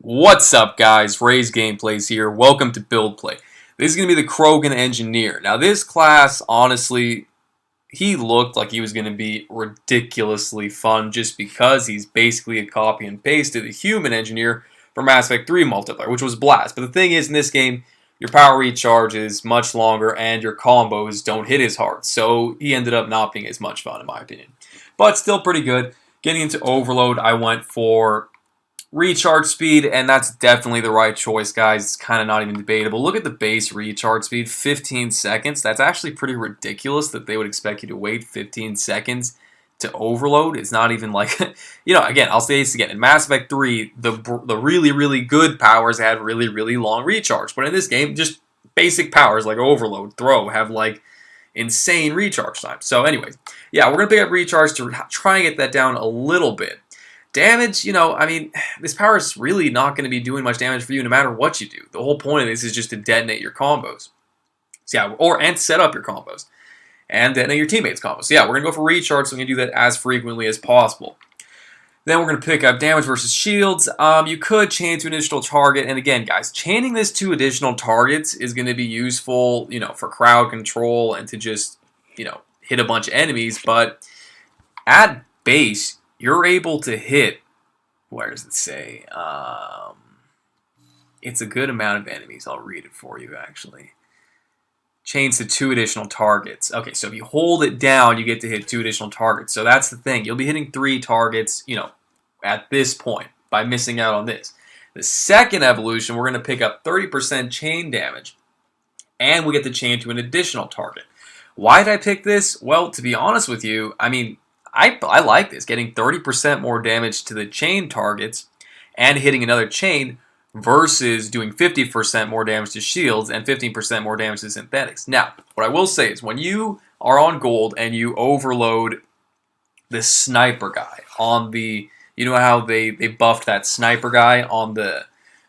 What's up, guys? Ray's Gameplays here. Welcome to Build Play. This is going to be the KROGAN Engineer. Now, this class, honestly, he looked like he was going to be ridiculously fun just because he's basically a copy and paste of the human engineer from Mass Effect 3 multiplayer, which was Blast. But the thing is, in this game, your power recharge is much longer and your combos don't hit as hard. So he ended up not being as much fun, in my opinion. But still pretty good. Getting into Overload, I went for recharge speed, and that's definitely the right choice, guys. It's kind of not even debatable. Look at the base recharge speed, 15 seconds. That's actually pretty ridiculous that they would expect you to wait 15 seconds to overload. It's not even like, again, I'll say this again. In Mass Effect 3, the really, really good powers had really, really long recharge. But in this game, just basic powers like overload, throw, have like insane recharge time. So anyways, yeah, we're going to pick up recharge to try and get that down a little bit. Damage, this power is really not going to be doing much damage for you no matter what you do. The whole point of this is just to detonate your combos. So yeah, and set up your combos. And detonate your teammates' combos. So yeah, we're going to go for recharge, so we can do that as frequently as possible. Then we're going to pick up damage versus shields. You could chain to an additional target. And again, guys, chaining this to additional targets is going to be useful, for crowd control and to just, hit a bunch of enemies. But at base, you're able to hit, where does it say? It's a good amount of enemies. I'll read it for you, actually. Chains to 2 additional targets. Okay, so if you hold it down, you get to hit 2 additional targets. So that's the thing. You'll be hitting 3 targets, at this point by missing out on this. The second evolution, we're going to pick up 30% chain damage, and we get to chain to an additional target. Why did I pick this? Well, to be honest with you, I like this, getting 30% more damage to the chain targets and hitting another chain versus doing 50% more damage to shields and 15% more damage to synthetics. Now, what I will say is when you are on gold and you overload the sniper guy on the, you know how they buffed that sniper guy on the,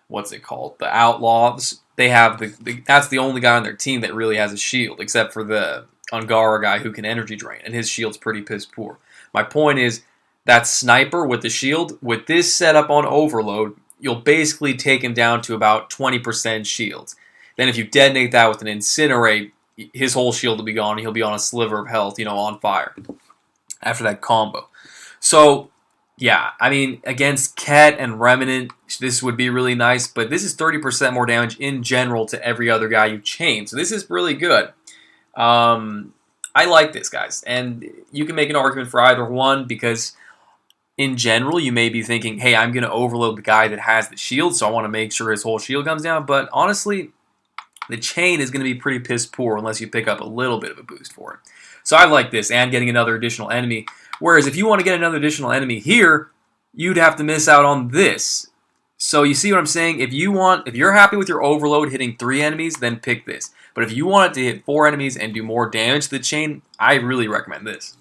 what's it called, the outlaws? They have that's the only guy on their team that really has a shield, except for the Angara guy who can energy drain, and his shield's pretty piss poor. My point is, that sniper with the shield, with this setup on overload, you'll basically take him down to about 20% shields. Then if you detonate that with an incinerate, his whole shield will be gone. He'll be on a sliver of health, on fire after that combo. So, yeah, against Ket and Remnant, this would be really nice, but this is 30% more damage in general to every other guy you chain. So this is really good. I like this, guys, and you can make an argument for either one because in general you may be thinking, hey, I'm going to overload the guy that has the shield, so I want to make sure his whole shield comes down, but honestly, the chain is going to be pretty piss poor unless you pick up a little bit of a boost for it. So I like this, and getting another additional enemy, whereas if you want to get another additional enemy here, you'd have to miss out on this. So you see what I'm saying? If you're happy with your overload hitting 3 enemies, then pick this. But if you want it to hit 4 enemies and do more damage to the chain, I really recommend this.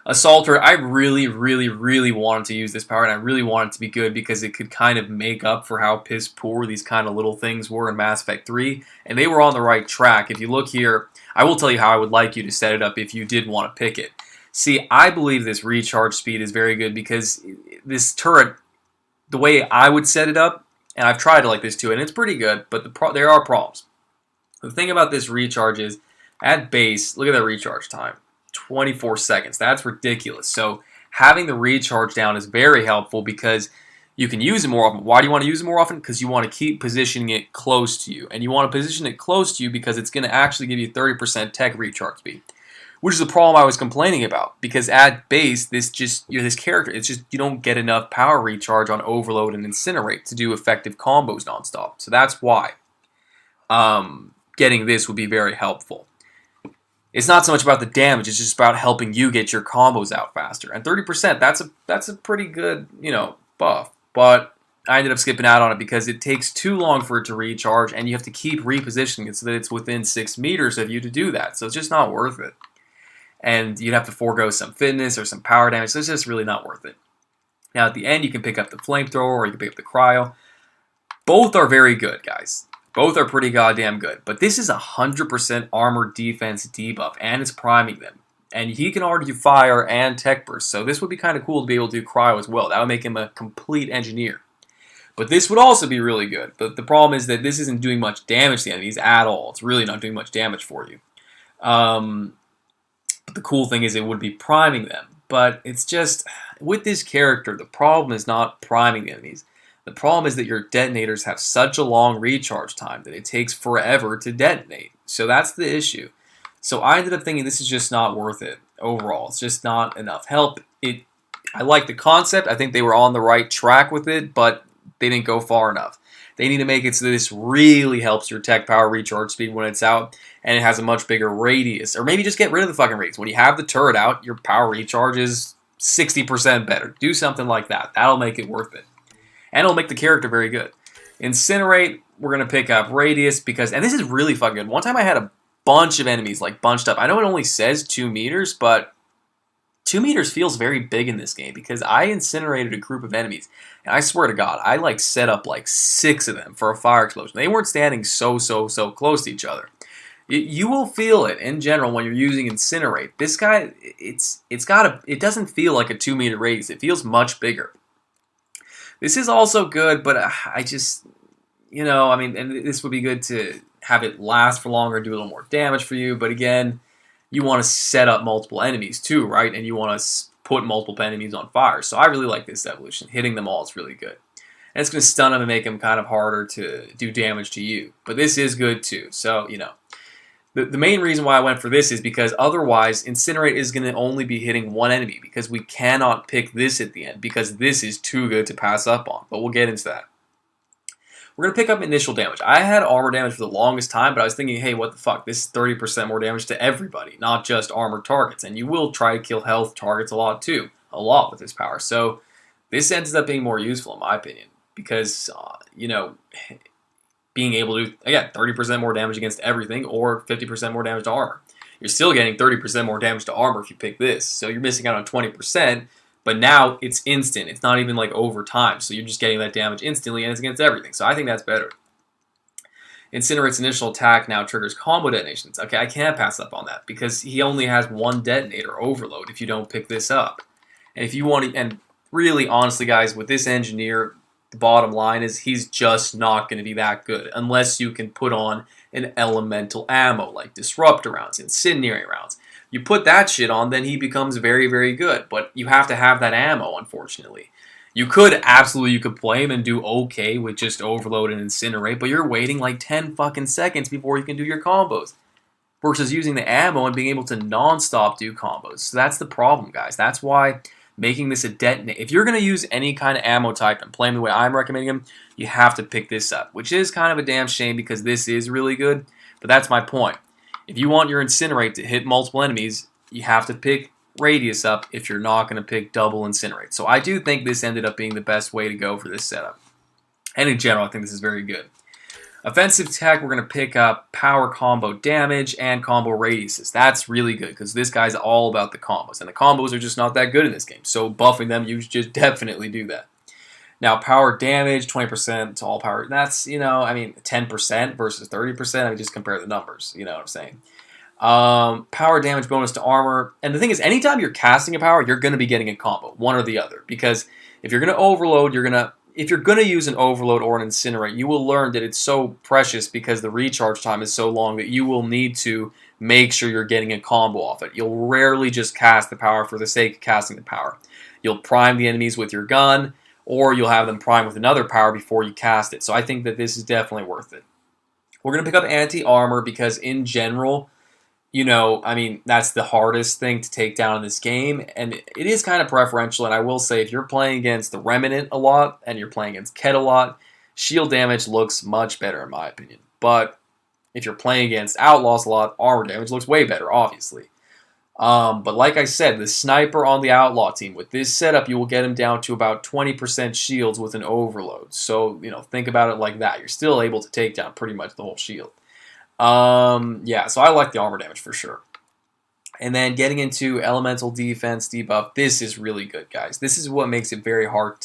Assaulter, I really, really, really wanted to use this power, and I really want it to be good because it could kind of make up for how piss poor these kind of little things were in Mass Effect 3, and they were on the right track. If you look here, I will tell you how I would like you to set it up if you did want to pick it. See, I believe this recharge speed is very good because this turret, the way I would set it up, and I've tried it like this too, and it's pretty good, but there are problems. The thing about this recharge is, at base, look at that recharge time, 24 seconds. That's ridiculous. So having the recharge down is very helpful because you can use it more often. Why do you want to use it more often? Because you want to keep positioning it close to you. And you want to position it close to you because it's going to actually give you 30% tech recharge speed, which is the problem I was complaining about. Because at base, this character, it's just you don't get enough power recharge on overload and incinerate to do effective combos nonstop. So that's why getting this would be very helpful. It's not so much about the damage, it's just about helping you get your combos out faster. And 30%, that's a pretty good, buff. But I ended up skipping out on it because it takes too long for it to recharge, and you have to keep repositioning it so that it's within 6 meters of you to do that. So it's just not worth it. And you'd have to forego some fitness or some power damage, so it's just really not worth it. Now at the end, you can pick up the flamethrower or you can pick up the cryo. Both are very good, guys. Both are pretty goddamn good. But this is 100% armor defense debuff, and it's priming them. And he can already do fire and tech burst, so this would be kind of cool to be able to do cryo as well. That would make him a complete engineer. But this would also be really good. But the problem is that this isn't doing much damage to the enemies at all. It's really not doing much damage for you. But the cool thing is it would be priming them. But it's just, with this character, the problem is not priming the enemies. The problem is that your detonators have such a long recharge time that it takes forever to detonate. So that's the issue. So I ended up thinking this is just not worth it overall. It's just not enough help. I like the concept. I think they were on the right track with it, but they didn't go far enough. They need to make it so that this really helps your tech power recharge speed when it's out, and it has a much bigger radius. Or maybe just get rid of the fucking radius. When you have the turret out, your power recharge is 60% better. Do something like that. That'll make it worth it. And it'll make the character very good. Incinerate, we're going to pick up radius because, and this is really fucking good. One time I had a bunch of enemies like bunched up. I know it only says 2 meters, but 2 meters feels very big in this game because I incinerated a group of enemies. And I swear to God, I like set up like 6 of them for a fire explosion. They weren't standing so close to each other. You will feel it in general when you're using Incinerate. This guy, it doesn't feel like a 2 meter radius. It feels much bigger. This is also good, but I just, I mean, and this would be good to have it last for longer, do a little more damage for you. But again, you want to set up multiple enemies too, right? And you want to put multiple enemies on fire. So I really like this evolution. Hitting them all is really good. And it's going to stun them and make them kind of harder to do damage to you. But this is good too. So, the main reason why I went for this is because otherwise Incinerate is going to only be hitting one enemy because we cannot pick this at the end because this is too good to pass up on. But we'll get into that. We're going to pick up initial damage. I had armor damage for the longest time, but I was thinking, hey, what the fuck? This is 30% more damage to everybody, not just armored targets. And you will try to kill health targets a lot too. A lot with this power. So this ends up being more useful in my opinion because, being able to, again, 30% more damage against everything or 50% more damage to armor. You're still getting 30% more damage to armor if you pick this. So you're missing out on 20%, but now it's instant. It's not even like over time. So you're just getting that damage instantly and it's against everything. So I think that's better. Incinerate's initial attack now triggers combo detonations. Okay, I can't pass up on that because he only has one detonator overload if you don't pick this up. And if you want to, and really honestly guys, with this engineer, the bottom line is he's just not going to be that good unless you can put on an elemental ammo like disruptor rounds, incendiary rounds. You put that shit on, then he becomes very good. But you have to have that ammo, unfortunately. You could play him and do okay with just overload and incinerate, but you're waiting like 10 fucking seconds before you can do your combos. Versus using the ammo and being able to non-stop do combos. So that's the problem, guys. That's why making this a detonator. If you're going to use any kind of ammo type and play him the way I'm recommending him, you have to pick this up, which is kind of a damn shame because this is really good, but that's my point. If you want your Incinerate to hit multiple enemies, you have to pick Radius up if you're not going to pick double Incinerate. So I do think this ended up being the best way to go for this setup. And in general, I think this is very good. Offensive tech, we're going to pick up power combo damage and combo radiuses. That's really good because this guy's all about the combos. And the combos are just not that good in this game. So buffing them, you should definitely do that. Now, power damage, 20% to all power. That's, 10% versus 30%. I mean, just compare the numbers. You know what I'm saying? Power damage bonus to armor. And the thing is, anytime you're casting a power, you're going to be getting a combo, one or the other. Because if you're going to overload, if you're going to use an overload or an incinerate, you will learn that it's so precious because the recharge time is so long that you will need to make sure you're getting a combo off it. You'll rarely just cast the power for the sake of casting the power. You'll prime the enemies with your gun, or you'll have them prime with another power before you cast it. So I think that this is definitely worth it. We're going to pick up anti-armor because in general, that's the hardest thing to take down in this game, and it is kind of preferential, and I will say if you're playing against the Remnant a lot, and you're playing against Ket a lot, shield damage looks much better in my opinion. But if you're playing against Outlaws a lot, armor damage looks way better, obviously. But like I said, the Sniper on the Outlaw team, with this setup, you will get him down to about 20% shields with an overload. So, think about it like that. You're still able to take down pretty much the whole shield. So I like the armor damage for sure. And then getting into elemental defense debuff, this is really good, guys. This is what makes it very hard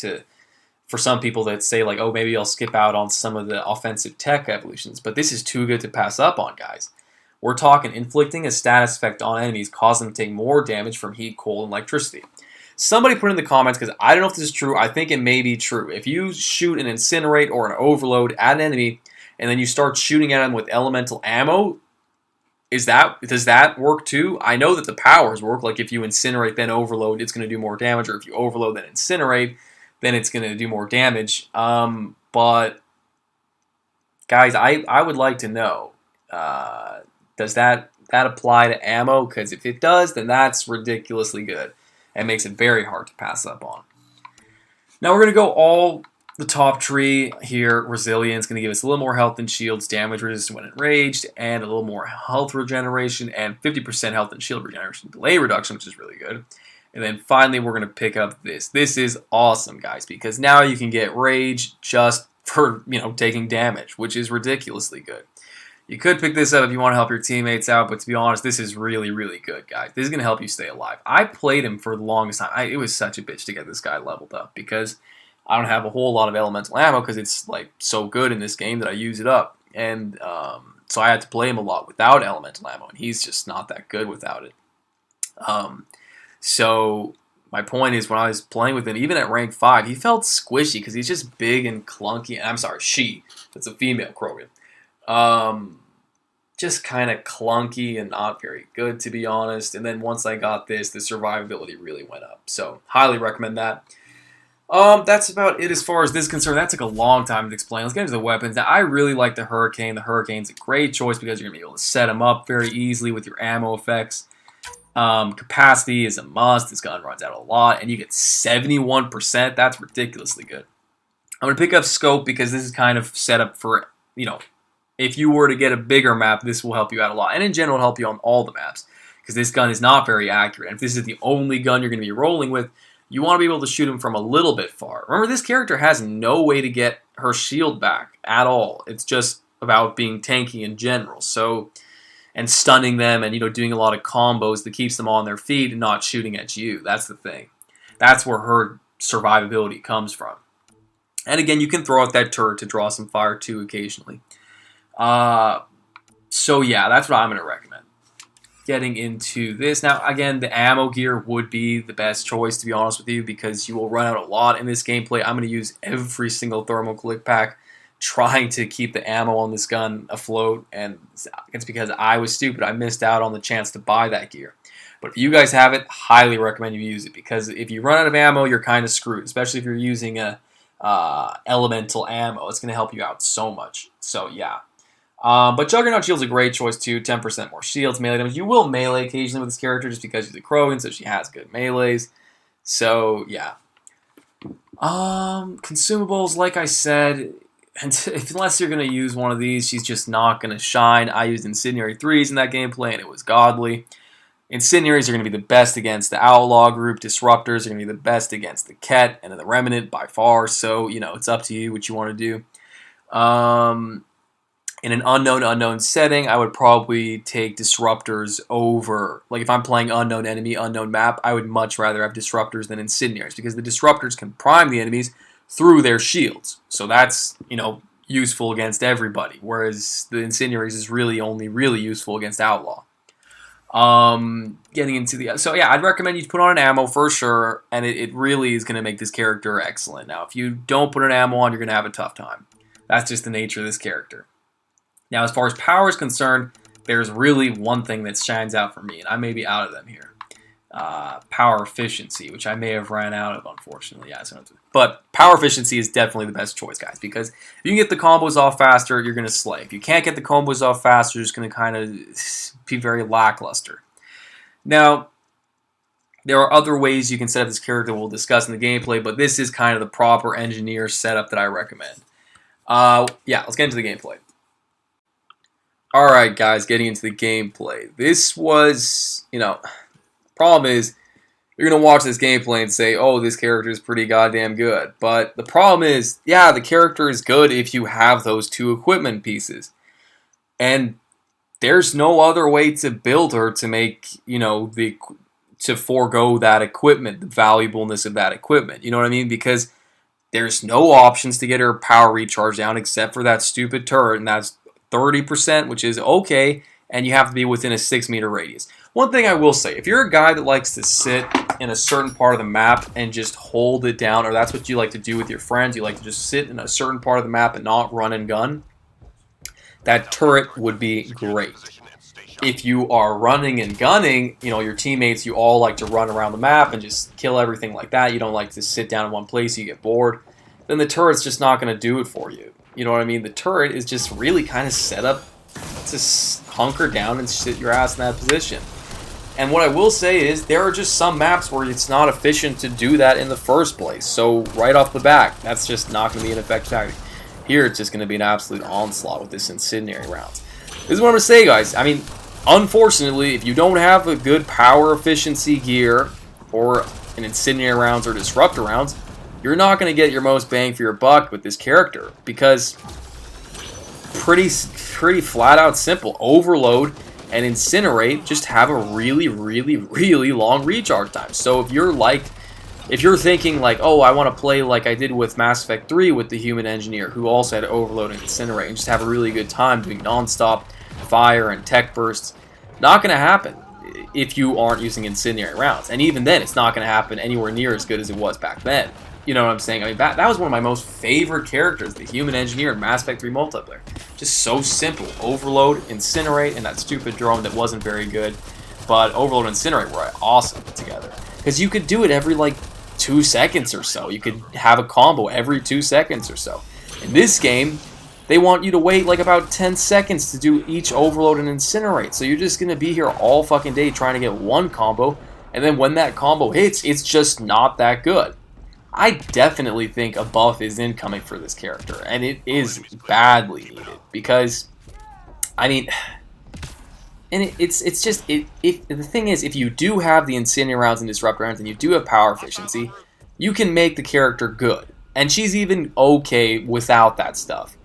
for some people that say like, oh, maybe I'll skip out on some of the offensive tech evolutions, but this is too good to pass up on, guys. We're talking inflicting a status effect on enemies, cause them to take more damage from heat, cold, and electricity. Somebody put in the comments, because I don't know if this is true. I think it may be true. If you shoot an Incinerate or an Overload at an enemy, and then you start shooting at them with elemental ammo, does that work too? I know that the powers work. Like if you Incinerate then Overload, it's going to do more damage. Or if you Overload then Incinerate, then it's going to do more damage. But guys, I would like to know, does that apply to ammo? Because if it does, then that's ridiculously good and makes it very hard to pass up on. Now we're going to go all the top tree here. Resilience, going to give us a little more health and shields, damage resistant when enraged, and a little more health regeneration, and 50% health and shield regeneration delay reduction, which is really good. And then finally, we're going to pick up this. This is awesome, guys, because now you can get rage just for, taking damage, which is ridiculously good. You could pick this up if you want to help your teammates out, but to be honest, this is really, really good, guys. This is going to help you stay alive. I played him for the longest time. It was such a bitch to get this guy leveled up because I don't have a whole lot of elemental ammo because it's like so good in this game that I use it up. And so I had to play him a lot without elemental ammo, and he's just not that good without it. So my point is, when I was playing with him, even at rank 5, he felt squishy because he's just big and clunky. I'm sorry, she. That's a female KROGAN. Just kind of clunky and not very good, to be honest. And then once I got this, the survivability really went up. So highly recommend that. That's about it as far as this is concerned. That took a long time to explain. Let's get into the weapons. Now, I really like the Hurricane. The Hurricane's a great choice because you're going to be able to set them up very easily with your ammo effects. Capacity is a must. This gun runs out a lot, and you get 71%. That's ridiculously good. I'm going to pick up Scope because this is kind of set up for, if you were to get a bigger map, this will help you out a lot. And in general, it'll help you on all the maps because this gun is not very accurate. And if this is the only gun you're going to be rolling with, you want to be able to shoot him from a little bit far. Remember, this character has no way to get her shield back at all. It's just about being tanky in general. So, and stunning them and, doing a lot of combos that keeps them on their feet and not shooting at you. That's the thing. That's where her survivability comes from. And again, you can throw out that turret to draw some fire too occasionally. So yeah, that's what I'm going to recommend. Getting into this. Now, again, the ammo gear would be the best choice, to be honest with you, because you will run out a lot in this gameplay. I'm going to use every single thermal click pack trying to keep the ammo on this gun afloat, and it's because I was stupid. I missed out on the chance to buy that gear. But if you guys have it, highly recommend you use it, because if you run out of ammo, you're kind of screwed, especially if you're using a elemental ammo. It's going to help you out so much. So, yeah. But Juggernaut Shield's a great choice too. 10% more shields, melee damage. You will melee occasionally with this character just because she's a KROGAN, so she has good melees. So, yeah. Consumables, like I said, unless you're going to use one of these, she's just not going to shine. I used Incendiary 3s in that gameplay, and it was godly. Incendiaries are going to be the best against the Outlaw group. Disruptors are going to be the best against the Ket and the Remnant by far. So, it's up to you what you want to do. In an unknown setting, I would probably take Disruptors over. Like, if I'm playing unknown enemy, unknown map, I would much rather have Disruptors than Incendiaries, because the Disruptors can prime the enemies through their shields. So that's, useful against everybody, whereas the Incendiaries is really only really useful against Outlaw. Getting into the... So, yeah, I'd recommend you put on an ammo for sure, and it really is going to make this character excellent. Now, if you don't put an ammo on, you're going to have a tough time. That's just the nature of this character. Now, as far as power is concerned, there's really one thing that shines out for me, and I may be out of them here. Power efficiency, which I may have ran out of, unfortunately. Yeah, but power efficiency is definitely the best choice, guys, because if you can get the combos off faster, you're going to slay. If you can't get the combos off faster, you're just going to kind of be very lackluster. Now, there are other ways you can set up this character we'll discuss in the gameplay, but this is kind of the proper engineer setup that I recommend. Yeah, let's get into the gameplay. Alright, guys, getting into the gameplay. This was, problem is, you're going to watch this gameplay and say, oh, this character is pretty goddamn good. But the problem is, yeah, the character is good if you have those two equipment pieces. And there's no other way to build her to make, to forego that equipment, the valuableness of that equipment. You know what I mean? Because there's no options to get her power recharge down except for that stupid turret, and that's 30%, which is okay, and you have to be within a 6-meter radius. One thing I will say, if you're a guy that likes to sit in a certain part of the map and just hold it down, or that's what you like to do with your friends, you like to just sit in a certain part of the map and not run and gun, that turret would be great. If you are running and gunning, you know, your teammates, you all like to run around the map and just kill everything like that. You don't like to sit down in one place, you get bored. Then the turret's just not going to do it for you. You know what I mean? The turret is just really kind of set up to hunker down and sit your ass in that position. And what I will say is there are just some maps where it's not efficient to do that in the first place. So right off the bat, that's just not going to be an effective tactic. Here it's just going to be an absolute onslaught with this incendiary rounds. This is what I'm going to say, guys. I mean, unfortunately, if you don't have a good power efficiency gear or an incendiary rounds or disruptor rounds, you're not going to get your most bang for your buck with this character, because pretty flat out simple. Overload and incinerate just have a really long recharge time. So if you're thinking like, oh, I want to play like I did with Mass Effect 3 with the human engineer who also had overload and incinerate and just have a really good time doing non-stop fire and tech bursts, not going to happen if you aren't using incendiary rounds. And even then, it's not going to happen anywhere near as good as it was back then. You know what I'm saying? I mean, that was one of my most favorite characters, the human engineer in Mass Effect 3 multiplayer. Just so simple. Overload, incinerate, and that stupid drone that wasn't very good. But overload and incinerate were awesome together. Because you could do it every, like, 2 seconds or so. You could have a combo every 2 seconds or so. In this game, they want you to wait, like, about 10 seconds to do each overload and incinerate. So you're just going to be here all fucking day trying to get one combo. And then when that combo hits, it's just not that good. I definitely think a buff is incoming for this character, and it is badly needed, because, I mean, and it's just, the thing is, if you do have the incendiary rounds and disrupt rounds, and you do have power efficiency, you can make the character good, and she's even okay without that stuff.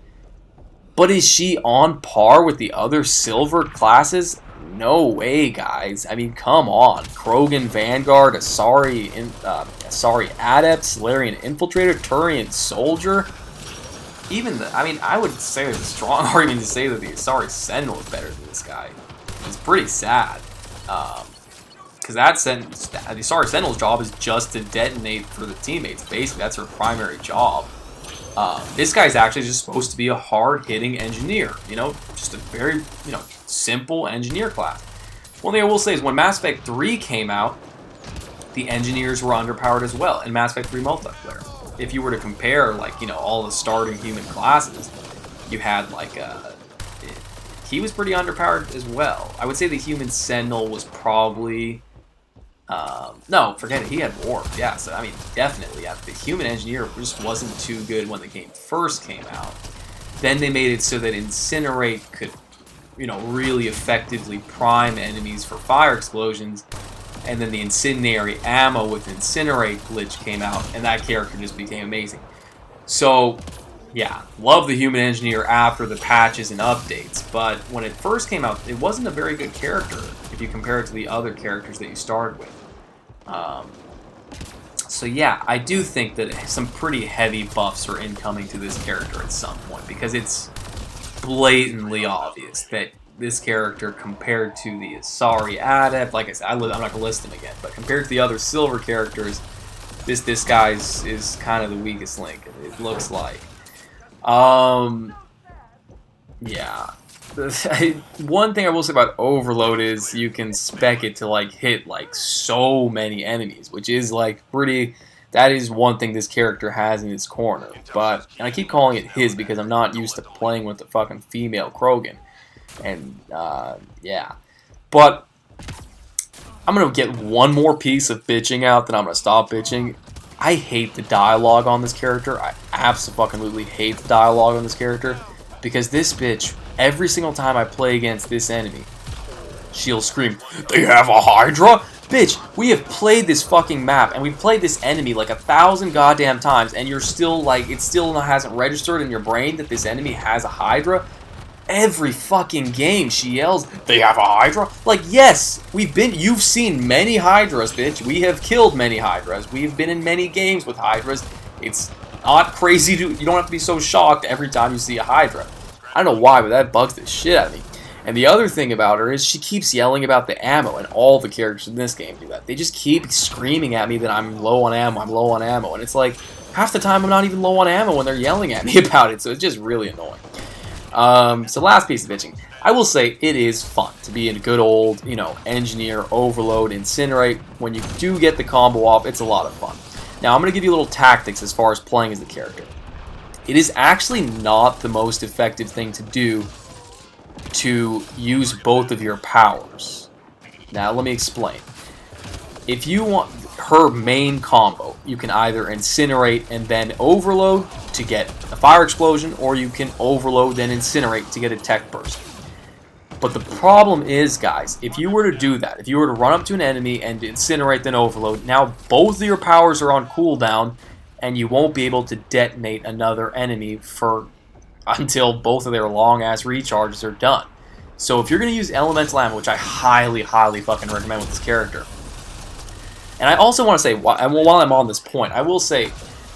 But is she on par with the other silver classes? No way, guys. I mean, come on. KROGAN Vanguard, Asari Adept, Solarian Infiltrator, Turian Soldier. Even I mean, I would say there's a strong argument to say that the Asari Sentinel is better than this guy. It's pretty sad. Because the Asari Sentinel's job is just to detonate for the teammates. Basically, that's her primary job. This guy's actually just supposed to be a hard-hitting engineer. You know, just a very, you know, simple engineer class. One thing I will say is when Mass Effect 3 came out, the engineers were underpowered as well in Mass Effect 3 multiplayer. If you were to compare, like, you know, all the starting human classes, you had, like, he was pretty underpowered as well. I would say the human Sentinel was probably... no, forget it. He had warp. Yeah, so I mean, definitely. Yeah, the human engineer just wasn't too good when the game first came out. Then they made it so that Incinerate could, you know, really effectively prime enemies for fire explosions. And then the incendiary ammo with Incinerate glitch came out, and that character just became amazing. So, yeah, love the human engineer after the patches and updates. But when it first came out, it wasn't a very good character if you compare it to the other characters that you started with. So yeah, I do think that some pretty heavy buffs are incoming to this character at some point, because it's blatantly obvious that this character, compared to the Asari Adept, like I said, I'm not going to list them again, but compared to the other silver characters, this guy is kind of the weakest link, it looks like. Yeah. One thing I will say about Overload is you can spec it to like hit like so many enemies, which is like pretty. That is one thing this character has in his corner. But and I keep calling it his because I'm not used to playing with the fucking female KROGAN, and yeah. But I'm gonna get one more piece of bitching out, then I'm gonna stop bitching. I hate the dialogue on this character. I absolutely hate the dialogue on this character, because this bitch, every single time I play against this enemy, she'll scream, "They have a HYDRA?" Bitch, we have played this fucking map, and we've played this enemy like 1,000 goddamn times, and you're still like, it still hasn't registered in your brain that this enemy has a HYDRA? Every fucking game she yells, "They have a HYDRA?" Like, yes, you've seen many HYDRAs, bitch. We have killed many HYDRAs. We've been in many games with HYDRAs. It's not crazy you don't have to be so shocked every time you see a HYDRA. I don't know why, but that bugs the shit out of me. And the other thing about her is she keeps yelling about the ammo, and all the characters in this game do that. They just keep screaming at me that I'm low on ammo, I'm low on ammo, and it's like, half the time I'm not even low on ammo when they're yelling at me about it, so it's just really annoying. So last piece of bitching. I will say it is fun to be in a good old, you know, engineer, overload, incinerate. When you do get the combo off, it's a lot of fun. Now I'm going to give you a little tactics as far as playing as the character. It is actually not the most effective thing to do to use both of your powers. Now let me explain. If you want her main combo, you can either incinerate and then overload to get a fire explosion, or you can overload then incinerate to get a tech burst. But the problem is, guys, if you were to do that, if you were to run up to an enemy and incinerate then overload, now both of your powers are on cooldown and you won't be able to detonate another enemy until both of their long-ass recharges are done. So if you're going to use elemental ammo, which I highly, highly fucking recommend with this character, and I also want to say, while I'm on this point, I will say,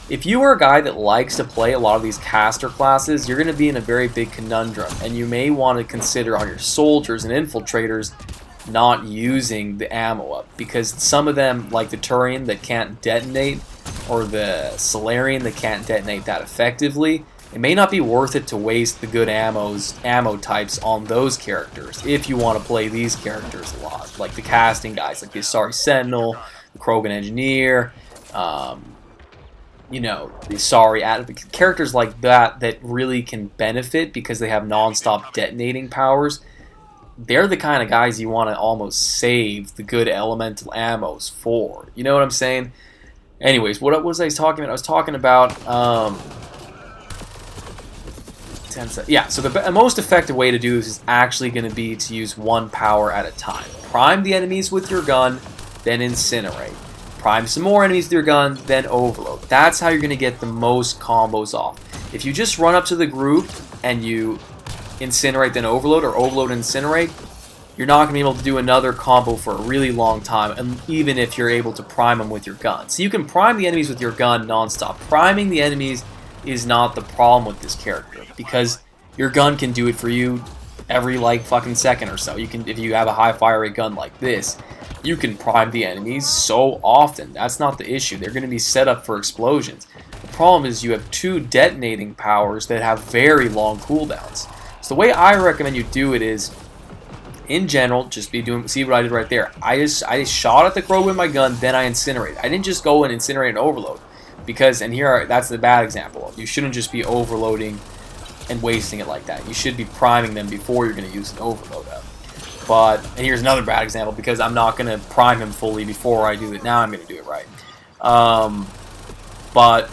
if you are a guy that likes to play a lot of these caster classes, you're going to be in a very big conundrum, and you may want to consider on your soldiers and infiltrators not using the ammo up, because some of them, like the Turian that can't detonate, or the Solarian that can't detonate that effectively, it may not be worth it to waste the good ammo types on those characters if you want to play these characters a lot, like the casting guys, like the Asari Sentinel, the KROGAN Engineer, you know, the Asari characters like that really can benefit because they have non-stop detonating powers. They're the kind of guys you want to almost save the good elemental ammos for. You know what I'm saying? Anyways, what was I talking about? I was talking about, yeah, so the most effective way to do this is actually going to be to use one power at a time. Prime the enemies with your gun, then incinerate. Prime some more enemies with your gun, then overload. That's how you're going to get the most combos off. If you just run up to the group and you incinerate, then overload, or overload and incinerate, you're not going to be able to do another combo for a really long time, and even if you're able to prime them with your gun. So you can prime the enemies with your gun non-stop. Priming the enemies is not the problem with this character, because your gun can do it for you every like fucking second or so. You can, if you have a high fire rate gun like this, you can prime the enemies so often. That's not the issue. They're going to be set up for explosions. The problem is you have two detonating powers that have very long cooldowns. So the way I recommend you do it is, in general, just see what I did right there. I just shot at the crow with my gun, then I incinerate. I didn't just go and incinerate and overload, because, and here that's the bad example. You shouldn't just be overloading and wasting it like that. You should be priming them before you're going to use an overload up. But, and here's another bad example, because I'm not going to prime him fully before I do it. Now I'm going to do it right. But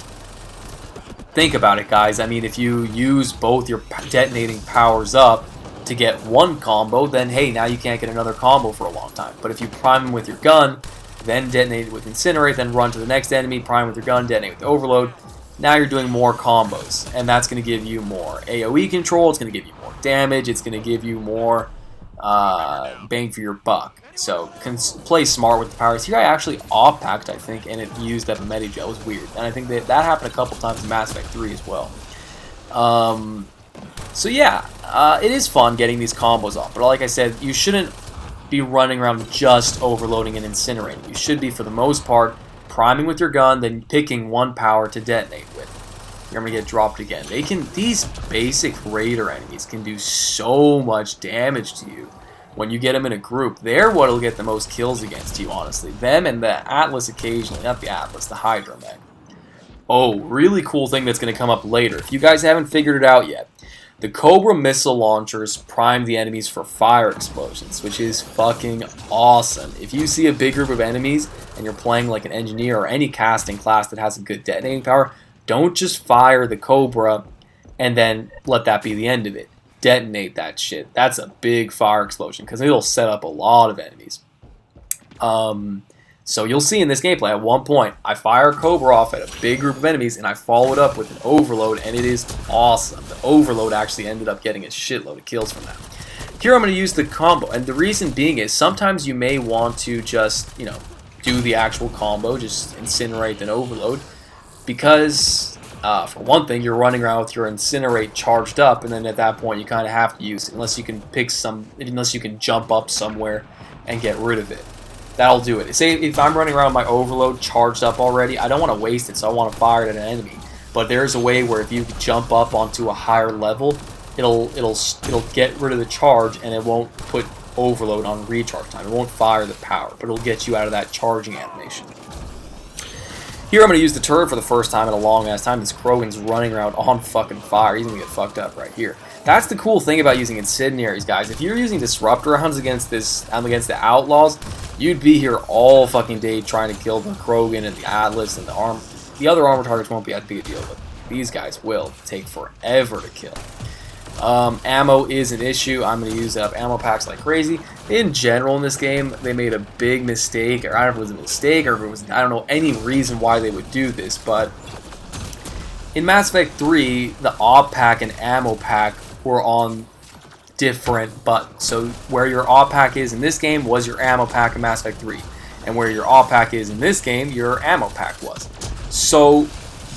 think about it, guys. I mean, if you use both your detonating powers up to get one combo, then hey, now you can't get another combo for a long time. But if you prime him with your gun, then detonate it with incinerate, then run to the next enemy, prime with your gun, detonate with overload, now you're doing more combos, and that's going to give you more AoE control, it's going to give you more damage, it's going to give you more bang for your buck. So play smart with the powers. Here I actually off-packed, I think, and it used up a Medigel. It was weird, and I think that happened a couple times in Mass Effect 3 as well. So yeah, it is fun getting these combos off, but like I said, you shouldn't be running around just overloading and incinerating. You should be, for the most part, priming with your gun, then picking one power to detonate with. You're going to get dropped again. These basic raider enemies can do so much damage to you when you get them in a group. They're what will get the most kills against you, honestly. Them and the Atlas occasionally, not the Atlas, the HYDRA, man. Oh, really cool thing that's going to come up later. If you guys haven't figured it out yet, the Cobra missile launchers prime the enemies for fire explosions, which is fucking awesome. If you see a big group of enemies and you're playing like an engineer or any casting class that has a good detonating power, don't just fire the Cobra and then let that be the end of it. Detonate that shit. That's a big fire explosion because it'll set up a lot of enemies. So you'll see in this gameplay, at one point, I fire Cobra off at a big group of enemies, and I follow it up with an overload, and it is awesome. The overload actually ended up getting a shitload of kills from that. Here I'm going to use the combo, and the reason being is sometimes you may want to just, you know, do the actual combo, just incinerate then overload, because For one thing, you're running around with your Incinerate charged up, and then at that point you kind of have to use it unless you can unless you can jump up somewhere and get rid of it. That'll do it. Say if I'm running around with my Overload charged up already, I don't want to waste it, so I want to fire it at an enemy. But there's a way where if you jump up onto a higher level, it'll get rid of the charge, and it won't put Overload on recharge time. It won't fire the power, but it'll get you out of that charging animation. Here I'm going to use the turret for the first time in a long ass time. This KROGAN's running around on fucking fire. He's going to get fucked up right here. That's the cool thing about using incendiaries, guys. If you're using disruptor rounds against the outlaws, you'd be here all fucking day trying to kill the KROGAN and the Atlas and the other armor targets won't be that big a deal, but these guys will take forever to kill. Ammo is an issue. I'm going to use up ammo packs like crazy. In general in this game, they made a big mistake, or I don't know if it was a mistake, or if it was, I don't know any reason why they would do this, but in Mass Effect 3, the op pack and ammo pack were on different buttons. So where your op pack is in this game was your ammo pack in Mass Effect 3, and where your op pack is in this game, your ammo pack was. So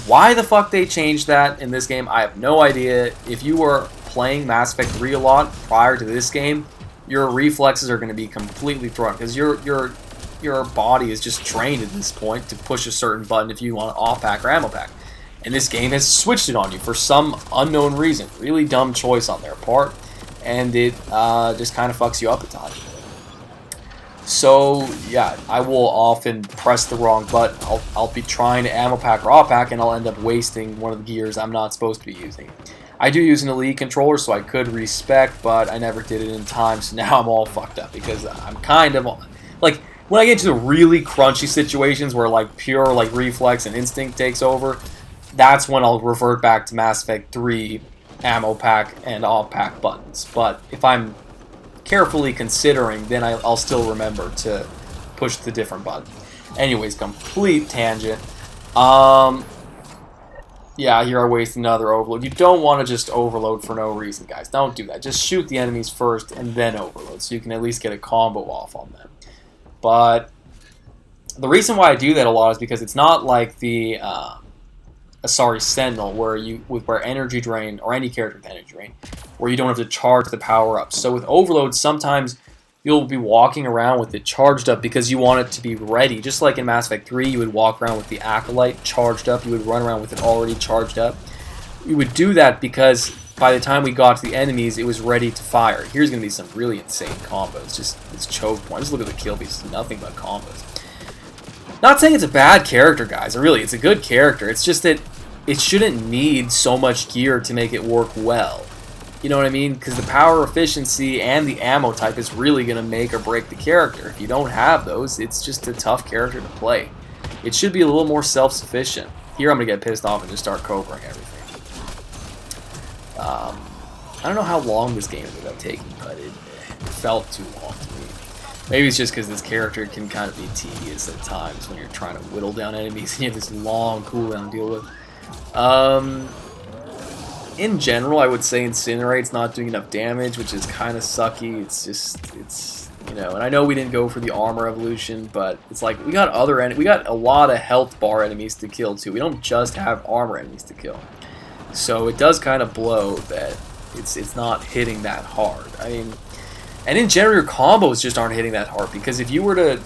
why the fuck they changed that in this game, I have no idea. If you were playing Mass Effect 3 a lot prior to this game, your reflexes are going to be completely thrown because your body is just trained at this point to push a certain button if you want an off pack or ammo pack. And this game has switched it on you for some unknown reason. Really dumb choice on their part, and it just kind of fucks you up at times. So yeah, I will often press the wrong button. I'll be trying to ammo pack or off pack, and I'll end up wasting one of the gears I'm not supposed to be using. I do use an Elite controller, so I could respec, but I never did it in time, so now I'm all fucked up because I'm kind of like when I get into the really crunchy situations where like pure like reflex and instinct takes over, that's when I'll revert back to Mass Effect 3 ammo pack and off pack buttons. But if I'm carefully considering, then I'll still remember to push the different button. Anyways, complete tangent. Yeah, here I waste another overload. You don't want to just overload for no reason, guys. Don't do that. Just shoot the enemies first and then overload, so you can at least get a combo off on them. But the reason why I do that a lot is because it's not like the Asari Sentinel where energy drain, or any character with energy drain, where you don't have to charge the power up. So with overload, sometimes you'll be walking around with it charged up because you want it to be ready. Just like in Mass Effect 3, you would walk around with the Acolyte charged up. You would run around with it already charged up. You would do that because by the time we got to the enemies, it was ready to fire. Here's going to be some really insane combos. Just this choke point. Just look at the kill beats. Nothing but combos. Not saying it's a bad character, guys. Really, it's a good character. It's just that it shouldn't need so much gear to make it work well. You know what I mean? Because the power efficiency and the ammo type is really going to make or break the character. If you don't have those, it's just a tough character to play. It should be a little more self-sufficient. Here I'm going to get pissed off and just start cobraing everything. I don't know how long this game ended up taking, but it felt too long to me. Maybe it's just because this character can kind of be tedious at times when you're trying to whittle down enemies and you have this long cooldown to deal with. In general, I would say Incinerate's not doing enough damage, which is kind of sucky. It's you know, and I know we didn't go for the armor evolution, but it's like we got a lot of health bar enemies to kill too. We don't just have armor enemies to kill, so it does kind of blow that it's not hitting that hard. I mean, and in general, your combos just aren't hitting that hard because if you were to,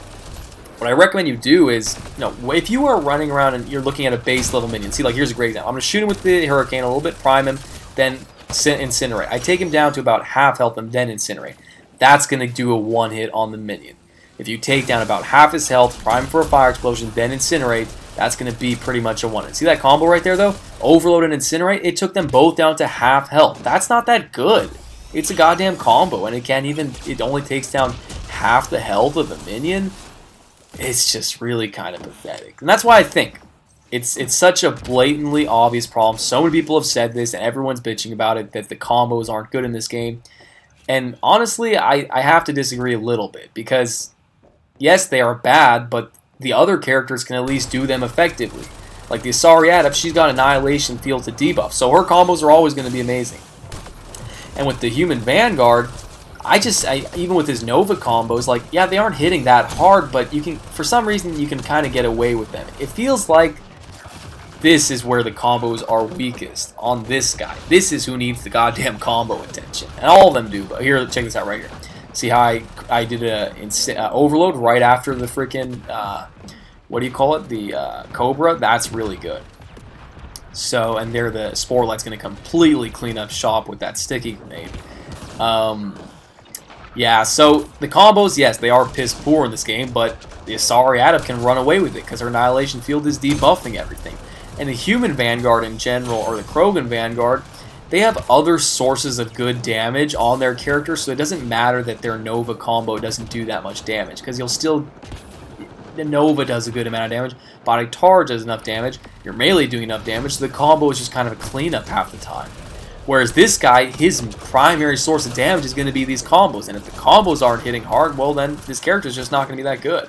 what I recommend you do is, you know, if you are running around and you're looking at a base level minion, see, like here's a great example. I'm going to shoot him with the Hurricane a little bit, prime him, then Incinerate. I take him down to about half health and then Incinerate. That's going to do a one hit on the minion. If you take down about half his health, prime for a fire explosion, then Incinerate, that's going to be pretty much a one hit. See that combo right there though? Overload and Incinerate, it took them both down to half health. That's not that good. It's a goddamn combo, and it only takes down half the health of the minion. It's just really kind of pathetic. And that's why I think it's such a blatantly obvious problem. So many people have said this, and everyone's bitching about it, that the combos aren't good in this game. And honestly, I have to disagree a little bit, because yes, they are bad, but the other characters can at least do them effectively. Like the Asari Adept, she's got Annihilation Field to debuff, so her combos are always going to be amazing. And with the Human Vanguard, even with his Nova combos, like, yeah, they aren't hitting that hard, but you can, for some reason, you can kind of get away with them. It feels like this is where the combos are weakest, on this guy. This is who needs the goddamn combo attention. And all of them do, but here, check this out right here. See how I did a overload right after the freaking, what do you call it, the Cobra? That's really good. So, and there the Spore Light's going to completely clean up shop with that sticky grenade. Yeah, so the combos, yes, they are piss poor in this game, but the Asari Adept can run away with it because her Annihilation Field is debuffing everything. And the Human Vanguard in general, or the Krogan Vanguard, they have other sources of good damage on their character, so it doesn't matter that their Nova combo doesn't do that much damage, because you'll still... The Nova does a good amount of damage, Body Charge does enough damage, your melee doing enough damage, so the combo is just kind of a cleanup half the time. Whereas this guy, his primary source of damage is going to be these combos, and if the combos aren't hitting hard, well then this character is just not going to be that good.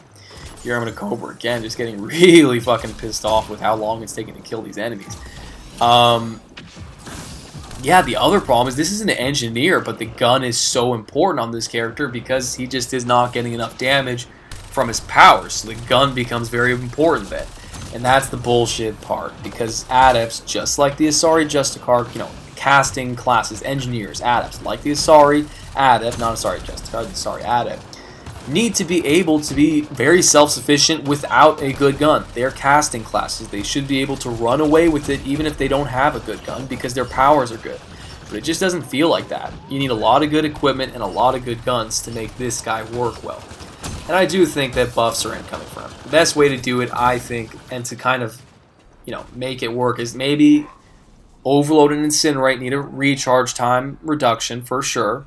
Here I'm going to Cobra again, just getting really fucking pissed off with how long it's taking to kill these enemies. Yeah, the other problem is this is an engineer, but the gun is so important on this character because he just is not getting enough damage from his powers, so the gun becomes very important then. And that's the bullshit part, because adepts, just like the Asari Justicar, you know, casting classes, engineers, adepts, like the Asari Adept, not Asari Justicar, the Asari Adept, need to be able to be very self-sufficient without a good gun. They're casting classes. They should be able to run away with it even if they don't have a good gun because their powers are good. But it just doesn't feel like that. You need a lot of good equipment and a lot of good guns to make this guy work well. And I do think that buffs are incoming from him. The best way to do it, I think, and to kind of, you know, make it work is maybe Overload and Incinerate need a recharge time reduction for sure.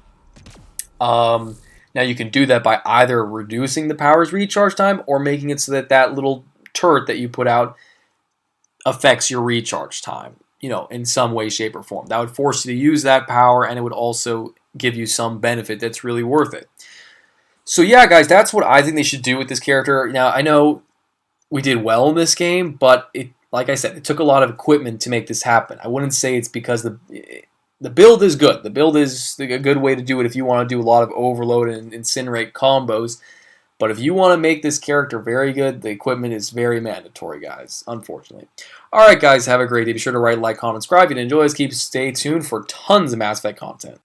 Now you can do that by either reducing the power's recharge time or making it so that that little turret that you put out affects your recharge time, you know, in some way, shape, or form. That would force you to use that power, and it would also give you some benefit that's really worth it. So yeah, guys, that's what I think they should do with this character. Now, I know we did well in this game, but it, like I said, it took a lot of equipment to make this happen. I wouldn't say it's because the build is good. The build is a good way to do it if you want to do a lot of Overload and Incinerate combos. But if you want to make this character very good, the equipment is very mandatory, guys, unfortunately. Alright, guys, have a great day. Be sure to like, comment, subscribe if you enjoy us. Stay tuned for tons of Mass Effect content.